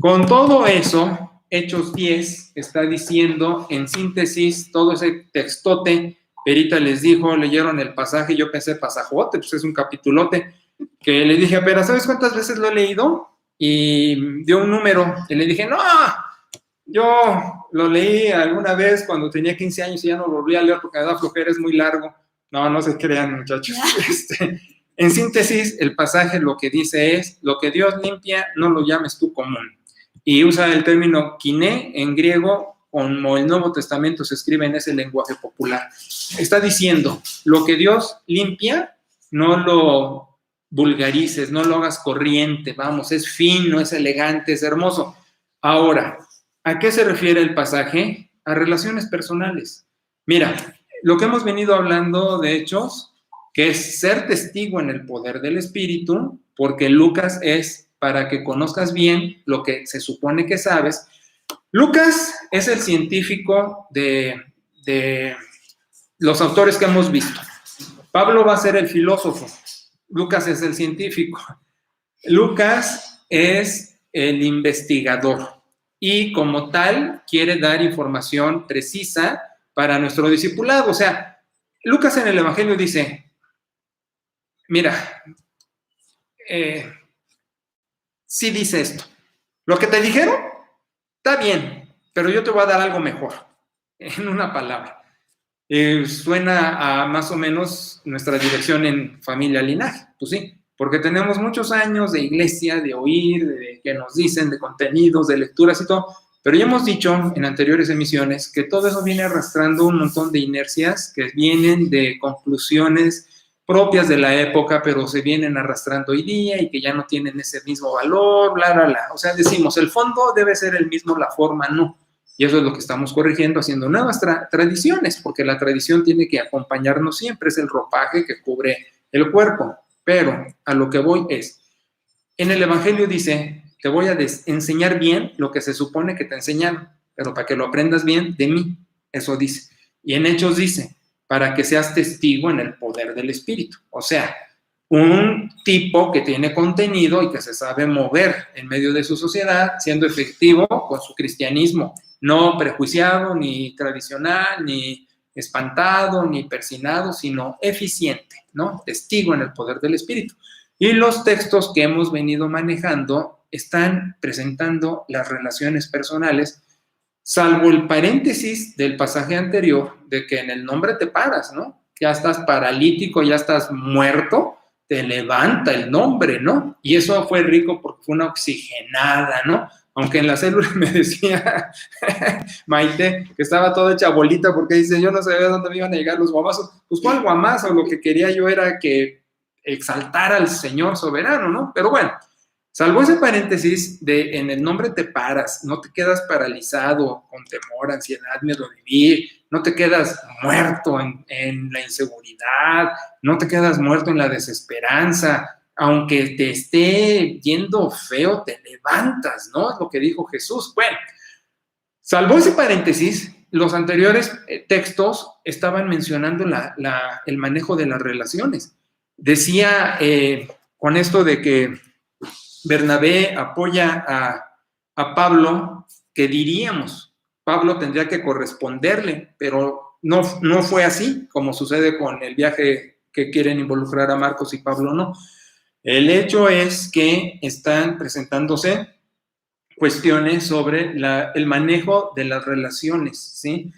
Con todo eso, Hechos 10 está diciendo, en síntesis, todo ese textote. Perita les dijo, leyeron el pasaje, yo pensé pasajote, pues es un capitulote, que le dije, pero ¿sabes cuántas veces lo he leído? Y dio un número, y le dije, no, yo lo leí alguna vez cuando tenía 15 años y ya no lo volví a leer porque me da flojera, es muy largo. No, no se crean, muchachos. En síntesis, el pasaje lo que dice es, lo que Dios limpia, no lo llames tú común. Y usa el término kiné en griego, como el Nuevo Testamento se escribe en ese lenguaje popular. Está diciendo, lo que Dios limpia, no lo vulgarices, no lo hagas corriente, vamos, es fino, es elegante, es hermoso. Ahora, ¿a qué se refiere el pasaje? A relaciones personales. Mira, lo que hemos venido hablando de Hechos, que es ser testigo en el poder del Espíritu, porque Lucas es para que conozcas bien lo que se supone que sabes. Lucas es el científico de los autores que hemos visto. Pablo va a ser el filósofo. Lucas es el científico. Lucas es el investigador y como tal quiere dar información precisa para nuestro discipulado. O sea, Lucas en el Evangelio dice, mira, sí dice esto. Lo que te dijeron, está bien, pero yo te voy a dar algo mejor, en una palabra. Suena a más o menos nuestra dirección en Familia Linaje, pues sí, porque tenemos muchos años de iglesia, de oír, de que nos dicen, de contenidos, de lecturas y todo, pero ya hemos dicho en anteriores emisiones que todo eso viene arrastrando un montón de inercias que vienen de conclusiones propias de la época, pero se vienen arrastrando hoy día y que ya no tienen ese mismo valor, bla, bla, bla. O sea, decimos, el fondo debe ser el mismo, la forma no. Y eso es lo que estamos corrigiendo, haciendo nuevas tradiciones, porque la tradición tiene que acompañarnos siempre, es el ropaje que cubre el cuerpo. Pero a lo que voy es, en el Evangelio dice, te voy a enseñar bien lo que se supone que te enseñaron, pero para que lo aprendas bien de mí, eso dice. Y en Hechos dice, para que seas testigo en el poder del Espíritu. O sea, un tipo que tiene contenido y que se sabe mover en medio de su sociedad, siendo efectivo con su cristianismo, no prejuiciado, ni tradicional, ni espantado, ni persinado, sino eficiente, ¿no? Testigo en el poder del Espíritu. Y los textos que hemos venido manejando están presentando las relaciones personales, salvo el paréntesis del pasaje anterior, de que en el nombre te paras, ¿no? Ya estás paralítico, ya estás muerto, te levanta el nombre, ¿no? Y eso fue rico porque fue una oxigenada, ¿no? Aunque en la célula me decía Maite que estaba toda hecha bolita porque dice, yo no sabía dónde me iban a llegar los guamazos. Pues ¿cuál guamazo? Lo que quería yo era que exaltara al Señor soberano, ¿no? Pero bueno, salvo ese paréntesis de en el nombre te paras, no te quedas paralizado con temor, ansiedad, miedo de vivir, no te quedas muerto en la inseguridad, no te quedas muerto en la desesperanza, aunque te esté yendo feo, te levantas, ¿no? Es lo que dijo Jesús. Bueno, salvo ese paréntesis, los anteriores textos estaban mencionando el manejo de las relaciones. Decía con esto de que Bernabé apoya a Pablo, que diríamos, Pablo tendría que corresponderle, pero no fue así, como sucede con el viaje que quieren involucrar a Marcos y Pablo no. El hecho es que están presentándose cuestiones sobre el manejo de las relaciones, ¿sí?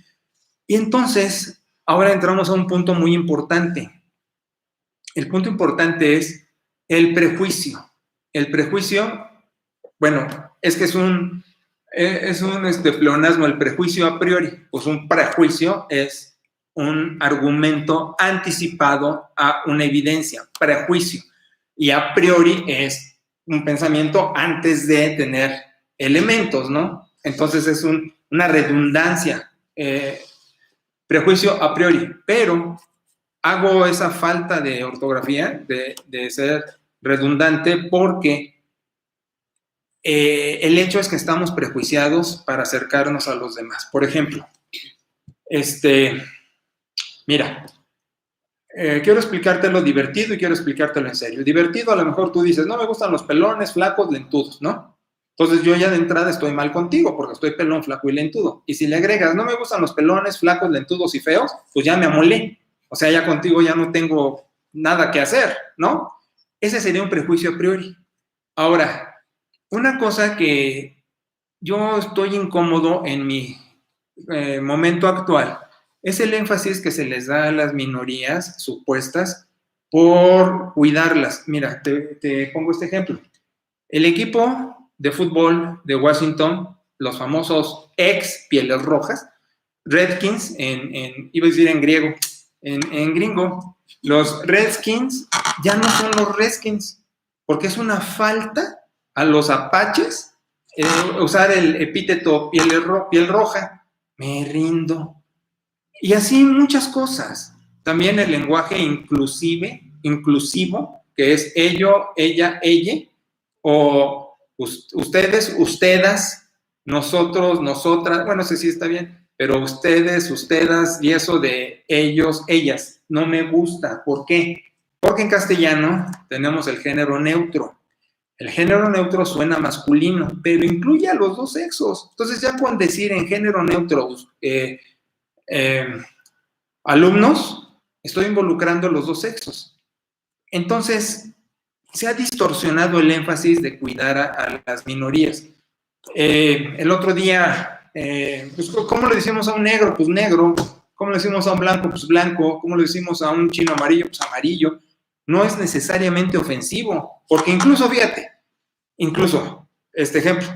Y entonces, ahora entramos a un punto muy importante. El punto importante es el prejuicio. El prejuicio, bueno, es que es un pleonasmo, el prejuicio a priori. Pues un prejuicio es un argumento anticipado a una evidencia, prejuicio. Y a priori es un pensamiento antes de tener elementos, ¿no? Entonces es una redundancia, prejuicio a priori, pero hago esa falta de ortografía, de ser redundante, porque el hecho es que estamos prejuiciados para acercarnos a los demás. Por ejemplo, mira, quiero explicártelo divertido y quiero explicártelo en serio. Divertido, a lo mejor tú dices, no me gustan los pelones, flacos, lentudos, ¿no? Entonces yo ya de entrada estoy mal contigo porque estoy pelón, flaco y lentudo. Y si le agregas, no me gustan los pelones, flacos, lentudos y feos, pues ya me amolé. O sea, ya contigo ya no tengo nada que hacer, ¿no? Ese sería un prejuicio a priori. Ahora, una cosa que yo estoy incómodo en mi momento actual es el énfasis que se les da a las minorías supuestas por cuidarlas. Mira, te pongo este ejemplo. El equipo de fútbol de Washington, los famosos ex Pieles Rojas, Redskins, iba a decir en griego, en gringo, los Redskins ya no son los Redskins, porque es una falta a los apaches usar el epíteto piel roja. Me rindo. Y así muchas cosas. También el lenguaje inclusivo, que es ello, ella, ella, o ustedes, ustedes, nosotros, nosotras, bueno, no sé si está bien, pero ustedes, ustedes, y eso de ellos, ellas, no me gusta. ¿Por qué? Porque en castellano tenemos el género neutro. El género neutro suena masculino, pero incluye a los dos sexos. Entonces ya con decir en género neutro alumnos, estoy involucrando los dos sexos. Entonces, se ha distorsionado el énfasis de cuidar a las minorías. El otro día, pues, ¿cómo le decimos a un negro? Pues negro. ¿Cómo le decimos a un blanco? Pues blanco. ¿Cómo le decimos a un chino amarillo? Pues amarillo. No es necesariamente ofensivo, porque incluso, fíjate, este ejemplo,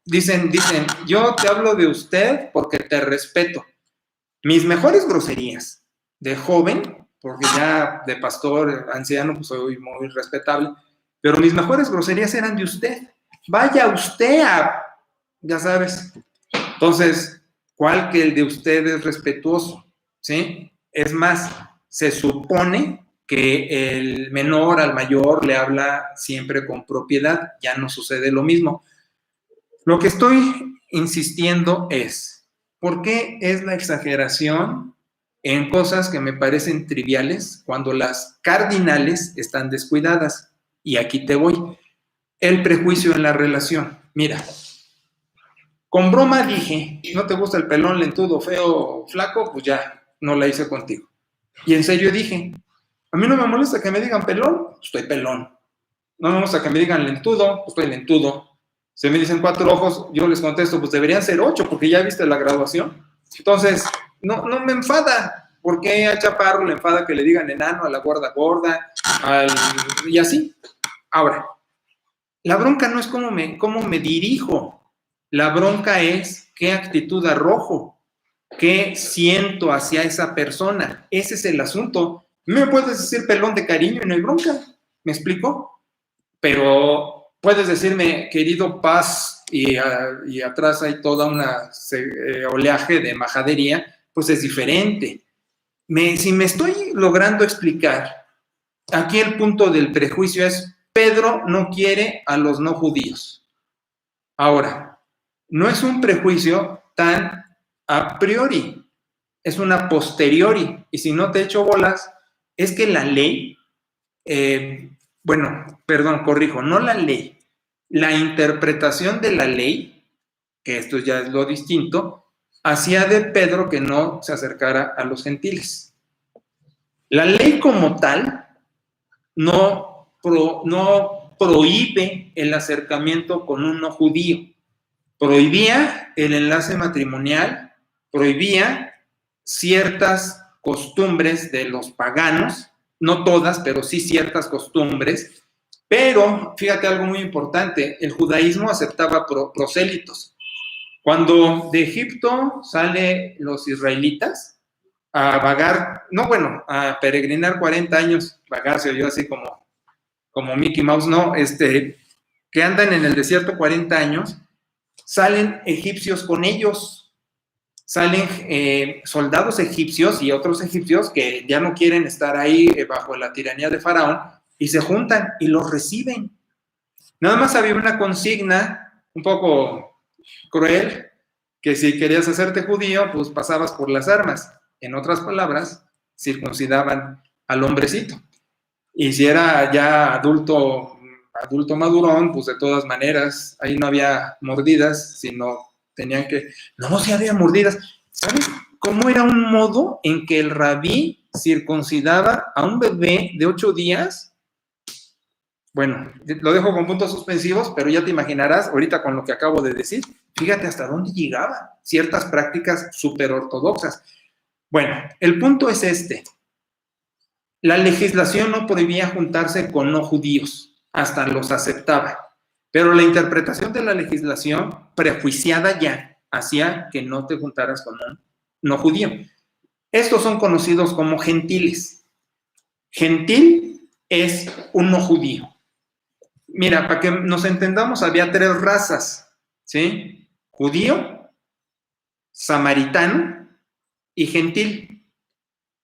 dicen, yo te hablo de usted porque te respeto. Mis mejores groserías de joven, porque ya de pastor anciano, pues soy muy respetable, pero mis mejores groserías eran de usted. Vaya usted a, ya sabes. Entonces, ¿cuál que el de usted es respetuoso? ¿Sí? Es más, se supone que el menor al mayor le habla siempre con propiedad, ya no sucede lo mismo. Lo que estoy insistiendo es, ¿por qué es la exageración en cosas que me parecen triviales cuando las cardinales están descuidadas? Y aquí te voy. El prejuicio en la relación. Mira, con broma dije, no te gusta el pelón, lentudo, feo, flaco, pues ya, no la hice contigo. Y en serio dije, a mí no me molesta que me digan pelón, pues estoy pelón. No me molesta que me digan lentudo, pues estoy lentudo. Si me dicen 4 ojos, yo les contesto, pues deberían ser 8, porque ya viste la graduación. Entonces, no me enfada. ¿Por qué a Chaparro le enfada que le digan enano, a la gorda gorda, y así? Ahora, la bronca no es cómo me dirijo. La bronca es qué actitud arrojo, qué siento hacia esa persona. Ese es el asunto. Me puedes decir pelón de cariño y no hay bronca. ¿Me explico? Pero puedes decirme, querido Paz, y atrás hay toda una oleaje de majadería, pues es diferente. Si me estoy logrando explicar, aquí el punto del prejuicio es, Pedro no quiere a los no judíos. Ahora, no es un prejuicio tan a priori, es una posteriori, y si no te echo bolas, es que la ley, corrijo, no la ley, la interpretación de la ley, que esto ya es lo distinto, hacía de Pedro que no se acercara a los gentiles. La ley como tal no prohíbe el acercamiento con un no judío, prohibía el enlace matrimonial, prohibía ciertas costumbres de los paganos, no todas, pero sí ciertas costumbres. Pero, fíjate algo muy importante, el judaísmo aceptaba prosélitos. Cuando de Egipto salen los israelitas a vagar, a peregrinar 40 años, vagar se oyó así como Mickey Mouse, no, que andan en el desierto 40 años, salen egipcios con ellos, salen soldados egipcios y otros egipcios que ya no quieren estar ahí bajo la tiranía de Faraón, y se juntan y los reciben. Nada más había una consigna un poco cruel, que si querías hacerte judío, pues pasabas por las armas. En otras palabras, circuncidaban al hombrecito. Y si era ya adulto adulto madurón, pues de todas maneras, ahí no había mordidas, sino tenían que... No, sí había mordidas. ¿Sabes cómo era un modo en que el rabí circuncidaba a un bebé de 8 días? Bueno, lo dejo con puntos suspensivos, pero ya te imaginarás ahorita con lo que acabo de decir. Fíjate hasta dónde llegaban ciertas prácticas súper ortodoxas. Bueno, el punto es este. La legislación no prohibía juntarse con no judíos, hasta los aceptaba. Pero la interpretación de la legislación prejuiciada ya hacía que no te juntaras con un no judío. Estos son conocidos como gentiles. Gentil es un no judío. Mira, para que nos entendamos, había 3 razas, ¿sí? Judío, samaritano y gentil.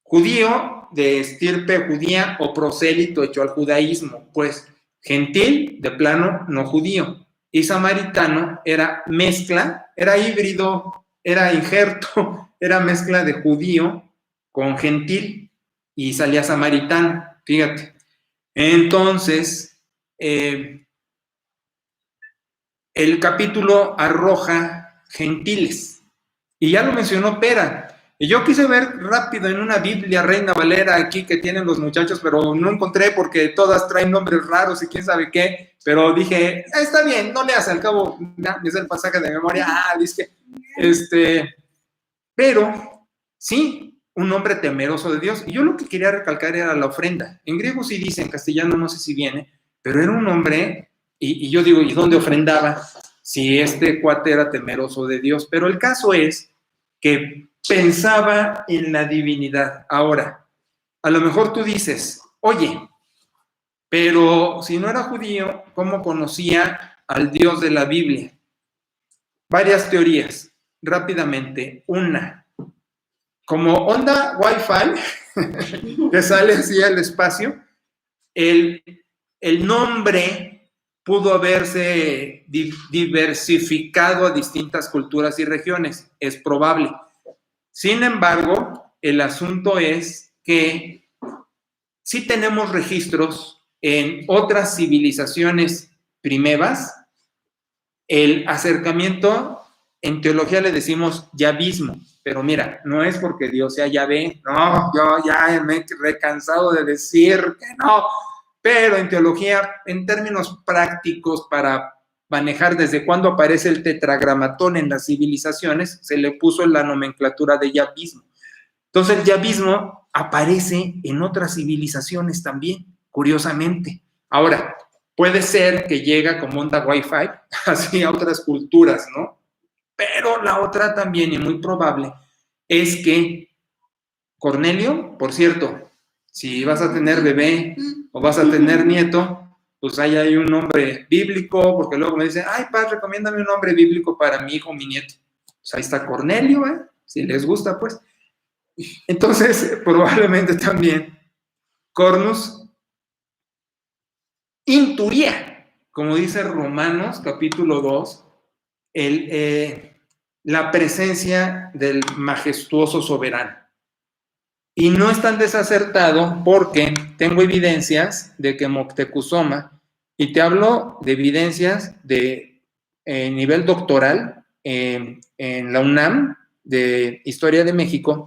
Judío de estirpe judía o prosélito hecho al judaísmo, pues gentil de plano no judío. Y samaritano era mezcla, era híbrido, era injerto, era mezcla de judío con gentil y salía samaritano, fíjate. Entonces, el capítulo arroja gentiles. Y ya lo mencionó Pera. Y yo quise ver rápido en una Biblia Reina Valera aquí que tienen los muchachos, pero no encontré porque todas traen nombres raros y quién sabe qué. Pero dije, está bien, no leas, al cabo, es el pasaje de memoria. Dice, pero sí, un hombre temeroso de Dios. Y yo lo que quería recalcar era la ofrenda. En griego sí dice, en castellano no sé si viene, pero era un hombre, y yo digo, ¿y dónde ofrendaba? Si este cuate era temeroso de Dios. Pero el caso es que pensaba en la divinidad. Ahora, a lo mejor tú dices, oye, pero si no era judío, ¿cómo conocía al Dios de la Biblia? Varias teorías, rápidamente. Una, como onda Wi-Fi, que sale así al espacio, el nombre pudo haberse diversificado a distintas culturas y regiones, es probable. Sin embargo, el asunto es que sí tenemos registros en otras civilizaciones primevas, el acercamiento, en teología le decimos yavismo, pero mira, no es porque Dios sea Yahvé, no, yo ya me he recansado de decir que no, pero en teología, en términos prácticos para manejar desde cuándo aparece el tetragramatón en las civilizaciones, se le puso la nomenclatura de yavismo. Entonces el yavismo aparece en otras civilizaciones también, curiosamente. Ahora, puede ser que llega como onda Wi-Fi, así a otras culturas, ¿no? Pero la otra también, y muy probable, es que Cornelio, por cierto, si vas a tener bebé o vas a tener nieto, pues ahí hay un nombre bíblico, porque luego me dicen, ay, padre, recomiéndame un nombre bíblico para mi hijo o mi nieto. Pues ahí está Cornelio, si les gusta, pues. Entonces, probablemente también Cornus intuía, como dice Romanos capítulo 2, la presencia del majestuoso soberano. Y no es tan desacertado porque tengo evidencias de que Moctezuma, y te hablo de evidencias de nivel doctoral en la UNAM de Historia de México,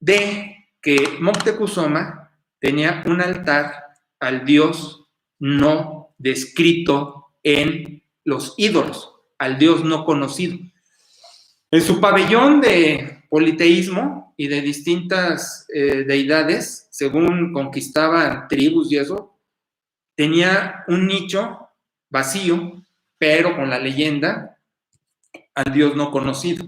de que Moctezuma tenía un altar al Dios no descrito en los ídolos, al Dios no conocido. En su pabellón de politeísmo y de distintas deidades, según conquistaban tribus y eso, tenía un nicho vacío, pero con la leyenda al Dios no conocido.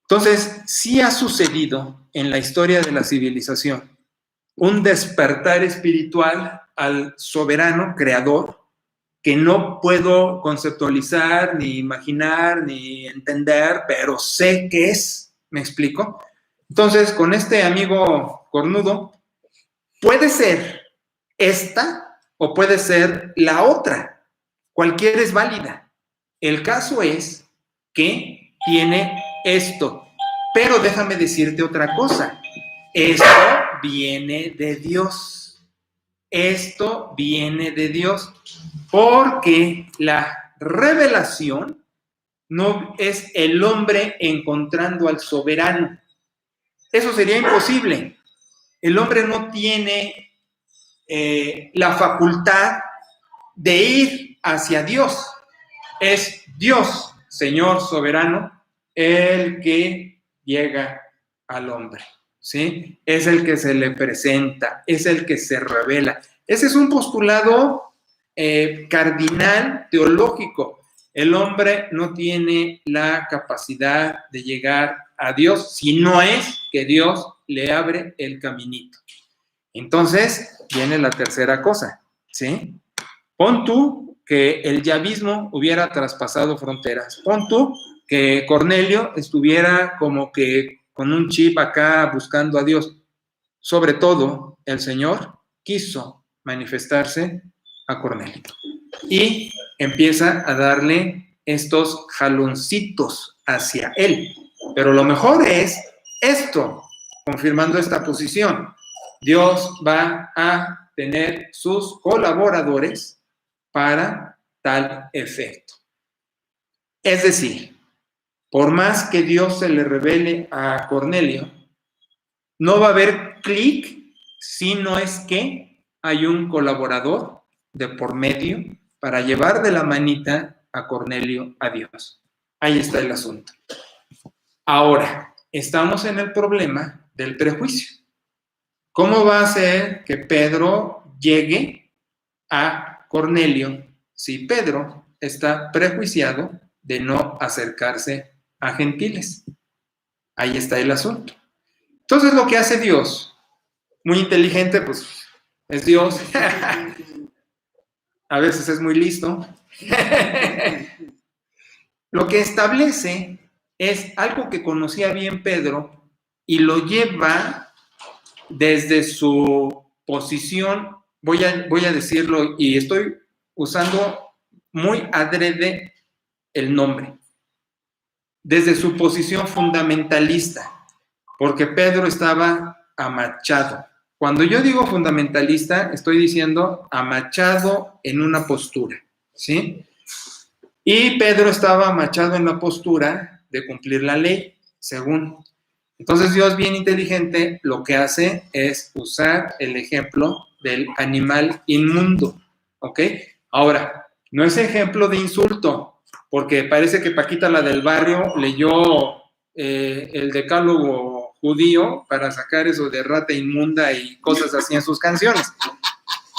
Entonces, sí ha sucedido en la historia de la civilización un despertar espiritual al soberano creador que no puedo conceptualizar, ni imaginar, ni entender, pero sé qué es, ¿me explico? Entonces, con este amigo cornudo, puede ser esta o puede ser la otra, cualquiera es válida. El caso es que tiene esto, pero déjame decirte otra cosa, esto viene de Dios. esto viene de Dios, porque la revelación no es el hombre encontrando al soberano. Eso sería imposible. El hombre no tiene la facultad de ir hacia Dios. Es Dios, Señor soberano, el que llega al hombre, ¿sí? Es el que se le presenta, es el que se revela. Ese es un postulado cardinal teológico. El hombre no tiene la capacidad de llegar a Dios si no es que Dios le abre el caminito. Entonces, viene la tercera cosa, ¿sí? Pon tú que el yavismo hubiera traspasado fronteras. Pon tú que Cornelio estuviera como que con un chip acá buscando a Dios. Sobre todo, el Señor quiso manifestarse a Cornelio y empieza a darle estos jaloncitos hacia él. Pero lo mejor es esto, confirmando esta posición. Dios va a tener sus colaboradores para tal efecto. Es decir, por más que Dios se le revele a Cornelio, no va a haber clic si no es que hay un colaborador de por medio para llevar de la manita a Cornelio a Dios. Ahí está el asunto. Ahora, estamos en el problema del prejuicio. ¿Cómo va a ser que Pedro llegue a Cornelio si Pedro está prejuiciado de no acercarse a gentiles? Ahí está el asunto. Entonces, lo que hace Dios, muy inteligente, pues es Dios. A veces es muy listo. Lo que establece es algo que conocía bien Pedro y lo lleva desde su posición, voy a decirlo, y estoy usando muy adrede el nombre, desde su posición fundamentalista, porque Pedro estaba amachado. Cuando yo digo fundamentalista, estoy diciendo amachado en una postura, ¿sí? Y Pedro estaba amachado en la postura de cumplir la ley, según. Entonces Dios, bien inteligente, lo que hace es usar el ejemplo del animal inmundo, ¿ok? Ahora, no es ejemplo de insulto, porque parece que Paquita, la del barrio, leyó el decálogo judío para sacar eso de rata inmunda y cosas así en sus canciones.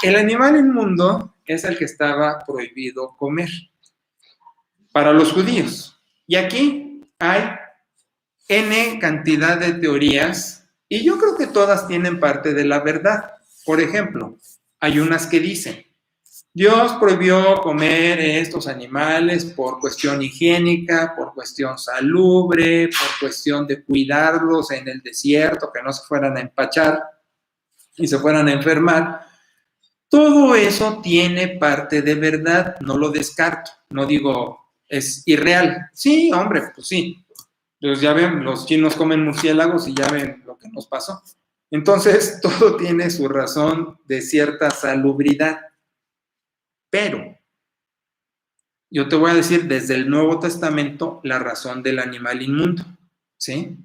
El animal inmundo es el que estaba prohibido comer para los judíos. Y aquí hay N cantidad de teorías y yo creo que todas tienen parte de la verdad. Por ejemplo, hay unas que dicen, Dios prohibió comer estos animales por cuestión higiénica, por cuestión salubre, por cuestión de cuidarlos en el desierto, que no se fueran a empachar y se fueran a enfermar. Todo eso tiene parte de verdad, no lo descarto, no digo es irreal. Sí, hombre, pues sí. Pues ya ven, los chinos comen murciélagos y ya ven lo que nos pasó. Entonces, todo tiene su razón de cierta salubridad. Pero yo te voy a decir desde el Nuevo Testamento la razón del animal inmundo, ¿sí?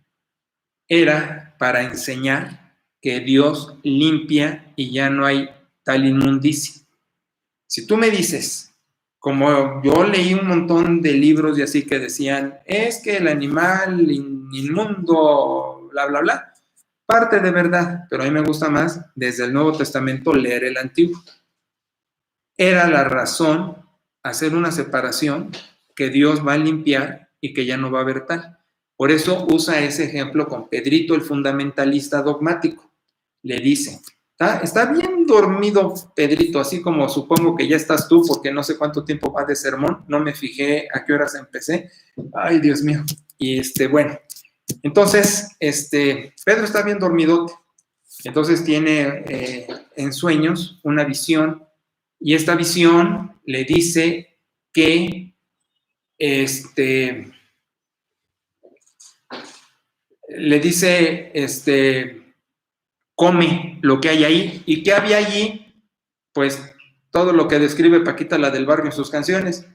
Era para enseñar que Dios limpia y ya no hay tal inmundicia. Si tú me dices, como yo leí un montón de libros y así que decían, es que el animal inmundo, bla, bla, bla, parte de verdad, pero a mí me gusta más desde el Nuevo Testamento leer el Antiguo. Era la razón hacer una separación que Dios va a limpiar y que ya no va a haber tal. Por eso usa ese ejemplo con Pedrito, el fundamentalista dogmático. Le dice, está bien dormido Pedrito, así como supongo que ya estás tú, porque no sé cuánto tiempo va de sermón, no me fijé a qué horas empecé. Ay, Dios mío. Y bueno, entonces, Pedro está bien dormidote. Entonces tiene en sueños una visión y esta visión le dice que le dice come lo que hay ahí. ¿Y qué había allí? pues todo lo que describe Paquita, la del barrio, en sus canciones.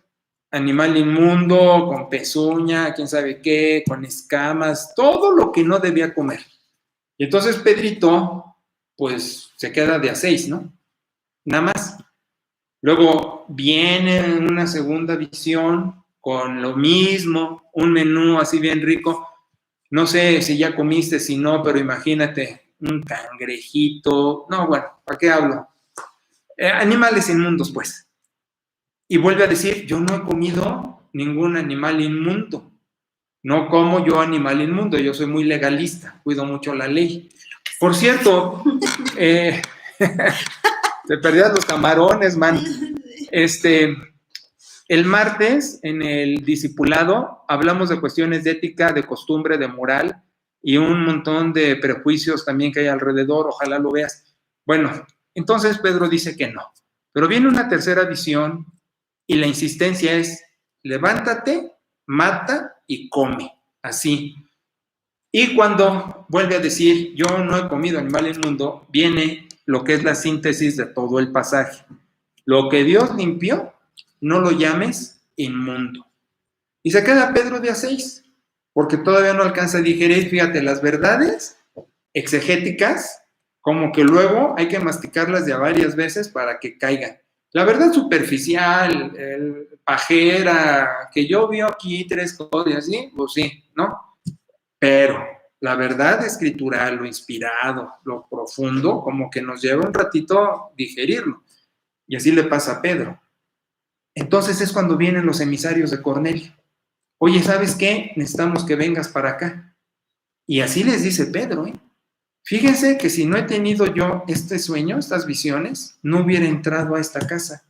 Animal inmundo, con pezuña, quién sabe qué, con escamas, todo lo que no debía comer. Y entonces Pedrito, pues se queda de a 6, ¿no? Nada más. Luego viene una segunda visión con lo mismo, un menú así bien rico. No sé si ya comiste, si no, pero imagínate, un cangrejito. No, bueno, ¿para qué hablo? Animales inmundos, pues. Y vuelve a decir, yo no he comido ningún animal inmundo. No como yo animal inmundo, yo soy muy legalista, cuido mucho la ley. Por cierto, te perdías los camarones, man. El martes, en el discipulado, hablamos de cuestiones de ética, de costumbre, de moral y un montón de prejuicios también que hay alrededor, ojalá lo veas. Bueno, entonces Pedro dice que no. Pero viene una tercera visión y la insistencia es, levántate, mata y come, así. Y cuando vuelve a decir, yo no he comido animal inmundo, viene lo que es la síntesis de todo el pasaje. Lo que Dios limpió, no lo llames inmundo. Y se queda Pedro de a 6, porque todavía no alcanza a digerir, fíjate, las verdades exegéticas, como que luego hay que masticarlas de a varias veces para que caigan. La verdad superficial, pajera, que yo vi aquí 3 cosas así, pues sí, ¿no? Pero la verdad escritural, lo inspirado, lo profundo, como que nos lleva un ratito digerirlo. Y así le pasa a Pedro. Entonces es cuando vienen los emisarios de Cornelio. Oye, ¿sabes qué? Necesitamos que vengas para acá. Y así les dice Pedro, ¿eh? Fíjense que si no he tenido yo este sueño, estas visiones, no hubiera entrado a esta casa.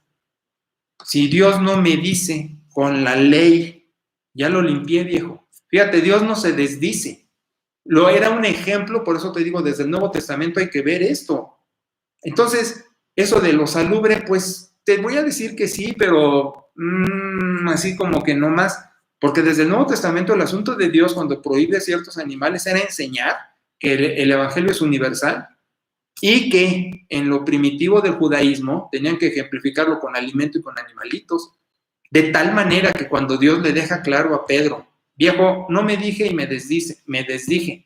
Si Dios no me dice con la ley, ya lo limpié, viejo. Fíjate, Dios no se desdice. Lo era un ejemplo, por eso te digo, desde el Nuevo Testamento hay que ver esto. Entonces, eso de lo salubre, pues te voy a decir que sí, pero así como que no más, porque desde el Nuevo Testamento el asunto de Dios cuando prohíbe ciertos animales era enseñar que el Evangelio es universal y que en lo primitivo del judaísmo tenían que ejemplificarlo con alimento y con animalitos, de tal manera que cuando Dios le deja claro a Pedro, viejo, no me dije y me desdije,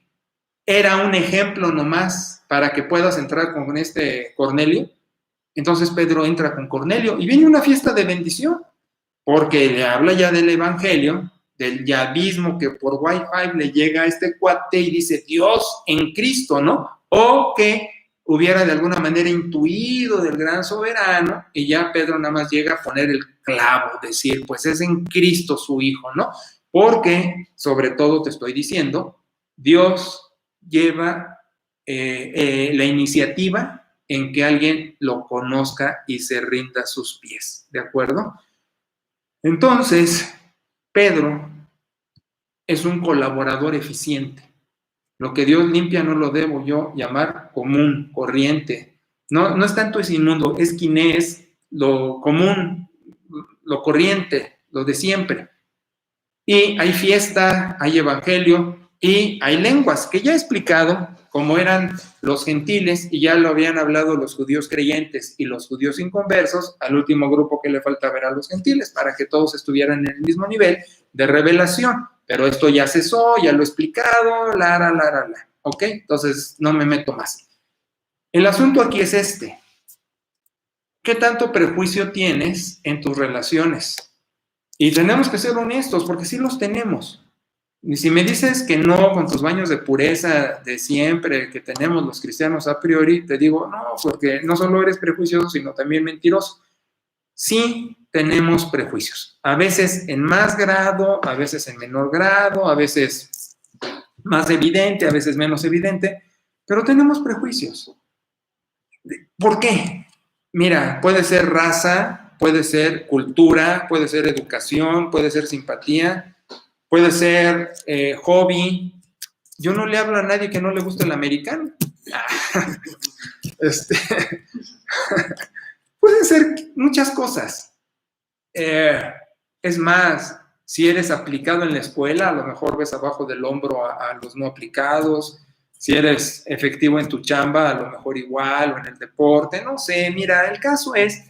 era un ejemplo nomás para que puedas entrar con este Cornelio. Entonces Pedro entra con Cornelio y viene una fiesta de bendición, porque le habla ya del evangelio, del yavismo que por Wi-Fi le llega a este cuate y dice Dios en Cristo, ¿no? O que hubiera de alguna manera intuido del gran soberano y ya Pedro nada más llega a poner el clavo, decir, pues es en Cristo su hijo, ¿no? Porque, sobre todo te estoy diciendo, Dios lleva la iniciativa en que alguien lo conozca y se rinda a sus pies, ¿de acuerdo? Entonces, Pedro es un colaborador eficiente. Lo que Dios limpia no lo debo yo llamar común, corriente. No es tanto es inmundo, es quiné, es lo común, lo corriente, lo de siempre. Y hay fiesta, hay evangelio y hay lenguas, que ya he explicado cómo eran los gentiles y ya lo habían hablado los judíos creyentes y los judíos inconversos, al último grupo que le falta ver a los gentiles, para que todos estuvieran en el mismo nivel de revelación. Pero esto ya cesó, ya lo he explicado, ¿ok? Entonces no me meto más. El asunto aquí es este. ¿Qué tanto prejuicio tienes en tus relaciones? Y tenemos que ser honestos, porque sí los tenemos. Y si me dices que no con tus baños de pureza de siempre que tenemos los cristianos a priori, te digo, no, porque no solo eres prejuicioso, sino también mentiroso. Sí tenemos prejuicios, a veces en más grado, a veces en menor grado, a veces más evidente, a veces menos evidente, pero tenemos prejuicios. ¿Por qué? Mira, puede ser raza, puede ser cultura, puede ser educación, puede ser simpatía, puede ser hobby. Yo no le hablo a nadie que no le guste el americano. Pueden ser muchas cosas. Es más, si eres aplicado en la escuela, a lo mejor ves abajo del hombro a los no aplicados. Si eres efectivo en tu chamba, a lo mejor igual, o en el deporte, no sé. Mira, el caso es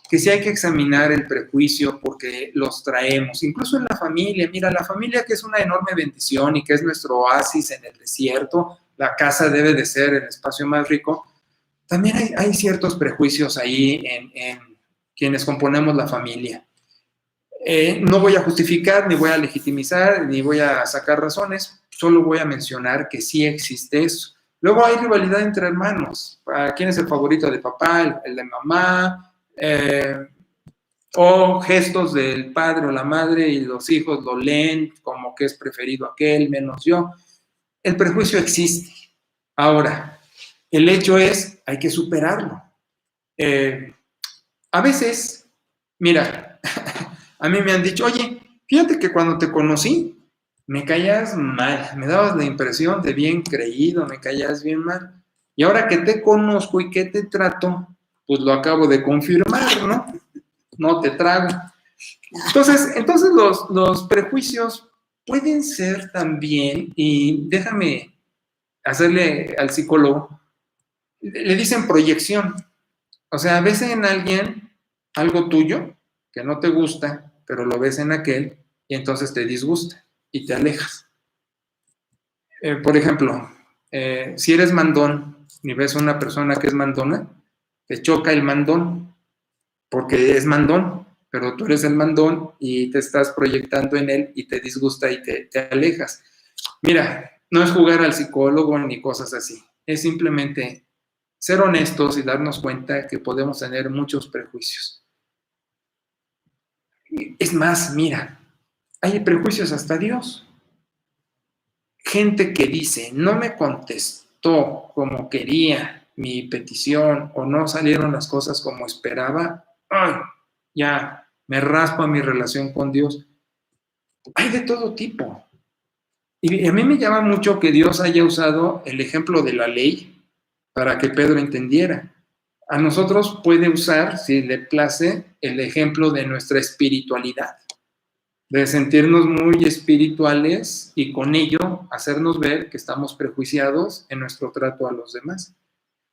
que sí hay que examinar el prejuicio porque los traemos, incluso en la familia. Mira, la familia, que es una enorme bendición y que es nuestro oasis en el desierto, la casa debe de ser el espacio más rico. También hay ciertos prejuicios ahí en quienes componemos la familia. No voy a justificar, ni voy a legitimizar, ni voy a sacar razones, solo voy a mencionar que sí existe eso. Luego hay rivalidad entre hermanos. ¿Quién es el favorito de papá, el de mamá? O gestos del padre o la madre y los hijos lo leen como que es preferido aquel, menos yo. El prejuicio existe. Ahora, el hecho es, hay que superarlo. A veces, mira, a mí me han dicho, oye, fíjate que cuando te conocí, me caías mal, me dabas la impresión de bien creído, me caías bien mal. Y ahora que te conozco y que te trato, pues lo acabo de confirmar, ¿no? No te trago. Entonces los prejuicios pueden ser también, y déjame hacerle al psicólogo, le dicen proyección. O sea, ves en alguien algo tuyo que no te gusta, pero lo ves en aquel y entonces te disgusta y te alejas. Por ejemplo, si eres mandón y ves a una persona que es mandona, te choca el mandón porque es mandón, pero tú eres el mandón y te estás proyectando en él y te disgusta y te alejas. Mira, no es jugar al psicólogo ni cosas así, es simplemente ser honestos y darnos cuenta que podemos tener muchos prejuicios. Es más, mira, hay prejuicios hasta Dios. Gente que dice, no me contestó como quería mi petición o no salieron las cosas como esperaba, ¡ay! Ya me raspa mi relación con Dios. Hay de todo tipo. Y a mí me llama mucho que Dios haya usado el ejemplo de la ley para que Pedro entendiera. A nosotros puede usar, si le place, el ejemplo de nuestra espiritualidad, de sentirnos muy espirituales y con ello hacernos ver que estamos prejuiciados en nuestro trato a los demás.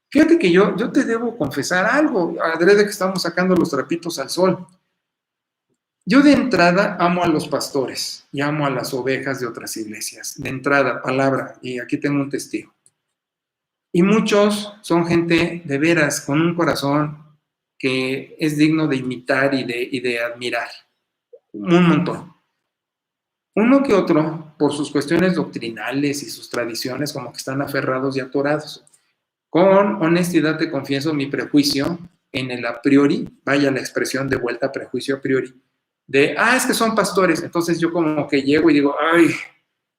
Fíjate que yo te debo confesar algo, adrede que estamos sacando los trapitos al sol. Yo de entrada amo a los pastores y amo a las ovejas de otras iglesias. De entrada, palabra, y aquí tengo un testigo. Y muchos son gente de veras, con un corazón que es digno de imitar y de admirar. Un montón. Uno que otro, por sus cuestiones doctrinales y sus tradiciones, como que están aferrados y atorados. Con honestidad te confieso mi prejuicio en el a priori, vaya la expresión de vuelta, prejuicio a priori, de, es que son pastores. Entonces yo como que llego y digo, ay,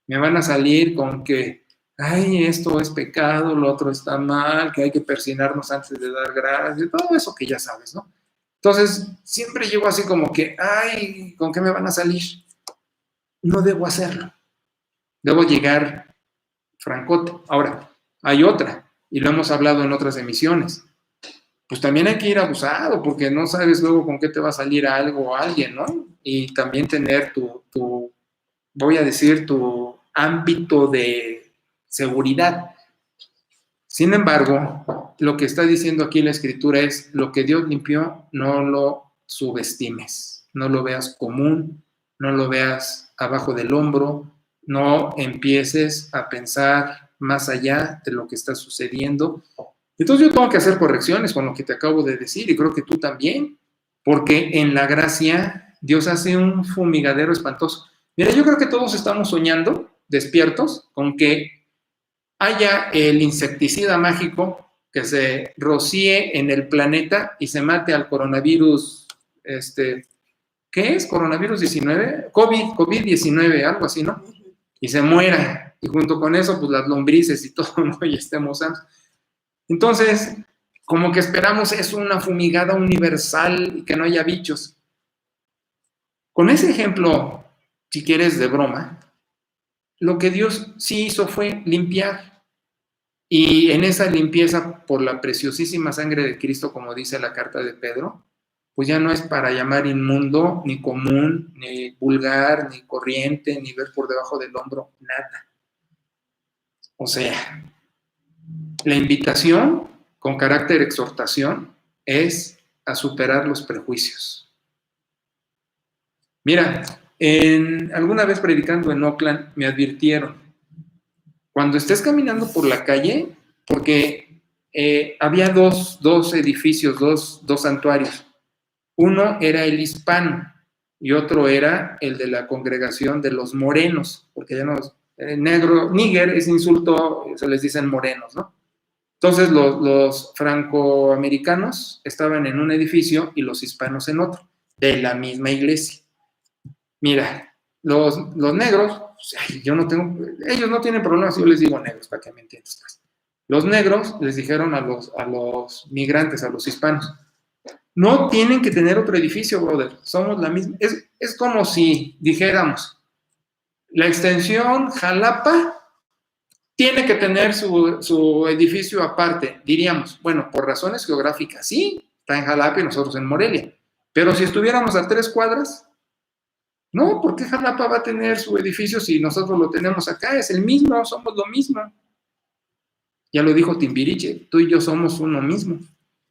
me van a salir con que, ay, esto es pecado, lo otro está mal, que hay que persignarnos antes de dar gracias, todo eso que ya sabes, ¿no? Entonces siempre llego así como que, ay, ¿con qué me van a salir? No debo hacerlo. Debo llegar francote. Ahora, hay otra, y lo hemos hablado en otras emisiones. Pues también hay que ir abusado, porque no sabes luego con qué te va a salir algo o alguien, ¿no? Y también tener voy a decir, tu ámbito de seguridad. Sin embargo, lo que está diciendo aquí la escritura es, lo que Dios limpió, no lo subestimes, no lo veas común, no lo veas abajo del hombro, no empieces a pensar más allá de lo que está sucediendo. Entonces yo tengo que hacer correcciones con lo que te acabo de decir y creo que tú también, porque en la gracia Dios hace un fumigadero espantoso. Mira, yo creo que todos estamos soñando, despiertos, con que haya el insecticida mágico que se rocíe en el planeta y se mate al coronavirus, ¿qué es? ¿Coronavirus 19? COVID-19, algo así, ¿no? Y se muera. Y junto con eso, pues las lombrices y todo, ¿no? Y estemos sanos. Entonces, como que esperamos es una fumigada universal y que no haya bichos. Con ese ejemplo, si quieres, de broma, lo que Dios sí hizo fue limpiar. Y en esa limpieza por la preciosísima sangre de Cristo, como dice la carta de Pedro, pues ya no es para llamar inmundo, ni común, ni vulgar, ni corriente, ni ver por debajo del hombro, nada. O sea, La invitación, con carácter exhortación, es a superar los prejuicios. Mira, alguna vez predicando en Oakland me advirtieron, cuando estés caminando por la calle, porque había dos edificios, dos santuarios. Uno era el hispano y otro era el de la congregación de los morenos, porque ya no, níger es insulto, se les dicen morenos, ¿no? Entonces los francoamericanos estaban en un edificio y los hispanos en otro, de la misma iglesia. Mira, los negros, ellos no tienen problemas, yo les digo negros, para que me entiendas. Pues. Los negros les dijeron a los migrantes, a los hispanos, no tienen que tener otro edificio, brother, somos la misma. Es como si dijéramos, la extensión Jalapa tiene que tener su edificio aparte. Diríamos, bueno, por razones geográficas, sí, está en Jalapa y nosotros en Morelia. Pero si estuviéramos a 3 cuadras, no, ¿por qué Jalapa va a tener su edificio si nosotros lo tenemos acá? Es el mismo, somos lo mismo. Ya lo dijo Timbiriche, tú y yo somos uno mismo.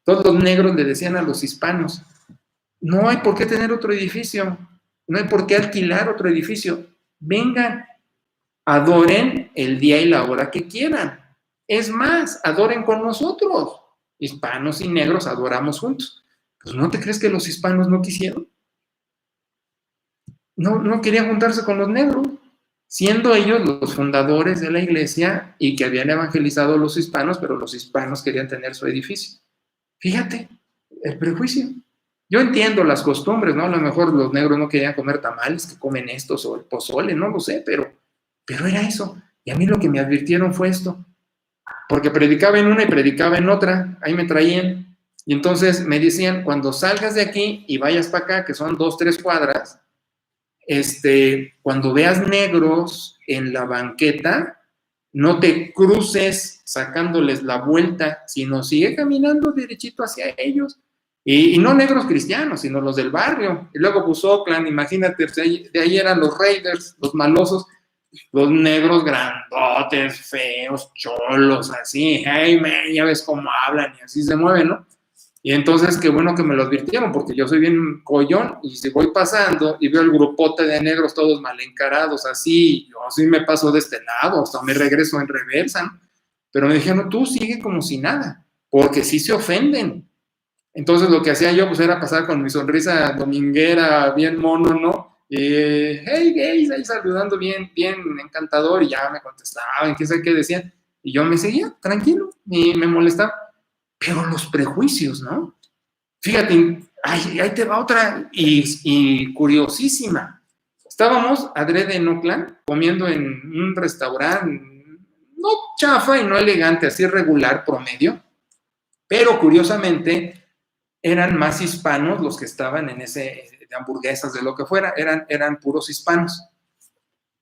Todos los negros le decían a los hispanos, no hay por qué tener otro edificio, no hay por qué alquilar otro edificio. Vengan, adoren el día y la hora que quieran. Es más, adoren con nosotros. Hispanos y negros adoramos juntos. Pues ¿no te crees que los hispanos no quisieron? No querían juntarse con los negros, siendo ellos los fundadores de la iglesia y que habían evangelizado a los hispanos, pero los hispanos querían tener su edificio. Fíjate, el prejuicio. Yo entiendo las costumbres, ¿no? A lo mejor los negros no querían comer tamales, que comen estos, o el pozole, no lo sé, pero era eso. Y a mí lo que me advirtieron fue esto, porque predicaba en una y predicaba en otra, ahí me traían, y entonces me decían, cuando salgas de aquí y vayas para acá, que son 2, 3 cuadras, cuando veas negros en la banqueta, no te cruces sacándoles la vuelta, sino sigue caminando derechito hacia ellos. Y no negros cristianos, sino los del barrio. Y luego pues Oakland, imagínate, de ahí eran los Raiders, los malosos, los negros grandotes, feos, cholos, así, hey man, ya ves cómo hablan y así se mueven, ¿no? Y entonces, qué bueno que me lo advirtieron, porque yo soy bien collón, y si voy pasando y veo el grupote de negros todos mal encarados, así, yo así me paso de este lado, hasta me regreso en reversa, ¿no? Pero me dijeron, tú sigue como si nada, porque sí se ofenden. Entonces, lo que hacía yo, pues, era pasar con mi sonrisa dominguera, bien mono, ¿no? Hey, gays, ahí saludando bien encantador, y ya me contestaban, qué sé qué decían, y yo me seguía tranquilo, y me molestaba. Pero los prejuicios, ¿no? Fíjate, ahí te va otra y curiosísima. Estábamos adrede en Oakland comiendo en un restaurante, no chafa y no elegante, así regular, promedio, pero curiosamente eran más hispanos los que estaban en ese, de hamburguesas, de lo que fuera, eran puros hispanos.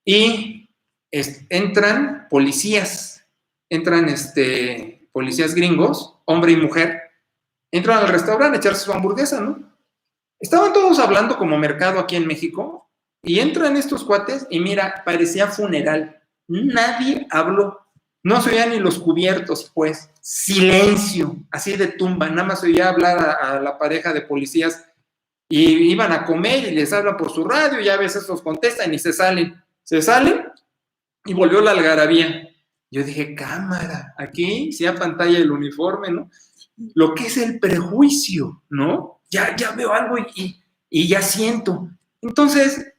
Y entran policías, policías gringos, hombre y mujer, entran al restaurante a echarse su hamburguesa, ¿no? Estaban todos hablando como mercado aquí en México, y entran estos cuates, y mira, parecía funeral. Nadie habló. No se oían ni los cubiertos, pues. Silencio, así de tumba. Nada más se oía hablar a la pareja de policías, y iban a comer, y les hablan por su radio, y a veces los contestan y se salen. Se salen, y volvió la algarabía. Yo dije, cámara, aquí sí a pantalla el uniforme, ¿no? Lo que es el prejuicio, ¿no? Ya veo algo y ya siento. Entonces,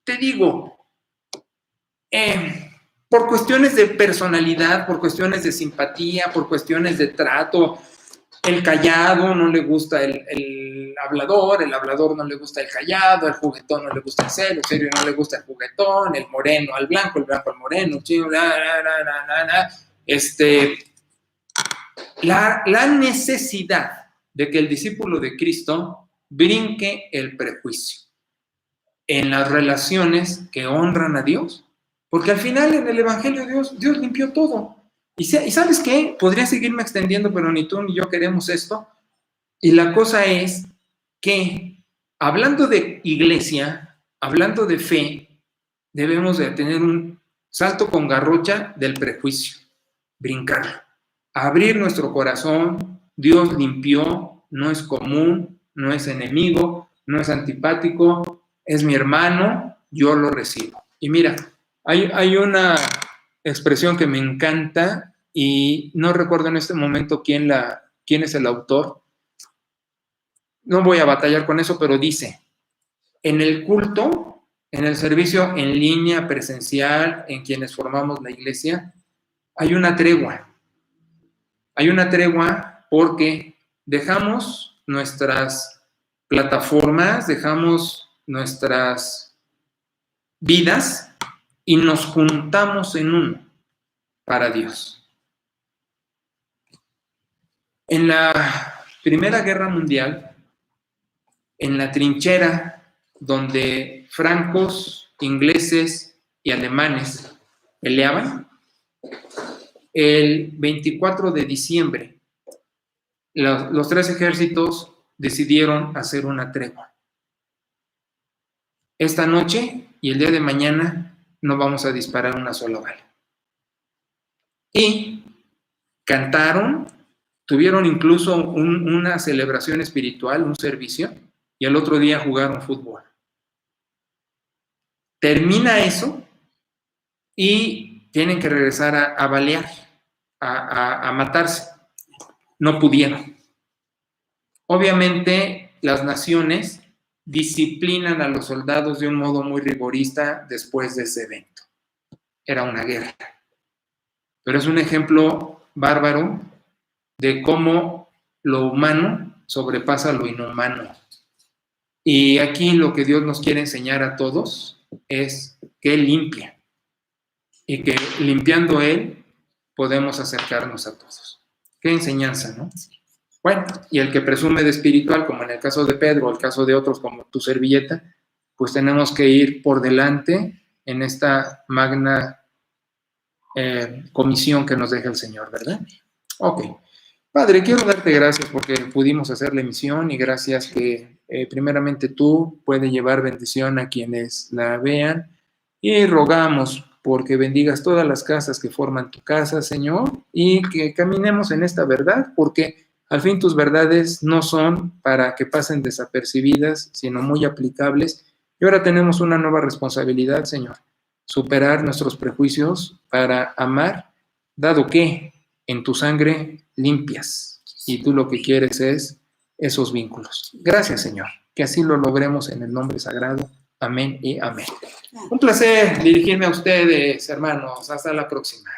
te digo, por cuestiones de personalidad, por cuestiones de simpatía, por cuestiones de trato, el callado no le gusta el hablador no le gusta el callado, el juguetón no le gusta el serio no le gusta el juguetón, el moreno al blanco, el blanco al moreno, la necesidad de que el discípulo de Cristo brinque el prejuicio en las relaciones que honran a Dios, porque al final en el Evangelio Dios limpió todo. Y ¿sabes qué? Podría seguirme extendiendo, pero ni tú ni yo queremos esto. Y la cosa es que, hablando de iglesia, hablando de fe, debemos de tener un salto con garrocha del prejuicio, brincarlo. abrir nuestro corazón. Dios limpió, no es común, no es enemigo, no es antipático, es mi hermano, yo lo recibo. Y mira, hay una expresión que me encanta y no recuerdo en este momento quién es el autor. No voy a batallar con eso, pero dice, en el culto, en el servicio en línea, presencial, en quienes formamos la iglesia, hay una tregua. Hay una tregua porque dejamos nuestras plataformas, dejamos nuestras vidas y nos juntamos en uno para Dios. En la Primera Guerra Mundial, en la trinchera donde francos, ingleses y alemanes peleaban, el 24 de diciembre, los tres ejércitos decidieron hacer una tregua. Esta noche y el día de mañana no vamos a disparar una sola bala. Y cantaron, tuvieron incluso una celebración espiritual, un servicio, y al otro día jugaron fútbol. Termina eso y tienen que regresar a balear, a matarse. No pudieron. Obviamente, las naciones disciplinan a los soldados de un modo muy rigorista después de ese evento. Era una guerra. Pero es un ejemplo bárbaro de cómo lo humano sobrepasa lo inhumano. Y aquí lo que Dios nos quiere enseñar a todos es que Él limpia y que limpiando Él podemos acercarnos a todos. Qué enseñanza, ¿no? Bueno, y el que presume de espiritual, como en el caso de Pedro, o el caso de otros como tu servilleta, pues tenemos que ir por delante en esta magna comisión que nos deja el Señor, ¿verdad? Ok. Padre, quiero darte gracias porque pudimos hacer la emisión y gracias que primeramente tú puedes llevar bendición a quienes la vean y rogamos porque bendigas todas las casas que forman tu casa, Señor, y que caminemos en esta verdad porque al fin tus verdades no son para que pasen desapercibidas, sino muy aplicables. Y ahora tenemos una nueva responsabilidad, Señor, superar nuestros prejuicios para amar, dado que en tu sangre limpias y tú lo que quieres es esos vínculos. Gracias, Señor, que así lo logremos en el nombre sagrado. Amén y amén. Un placer dirigirme a ustedes, hermanos. Hasta la próxima.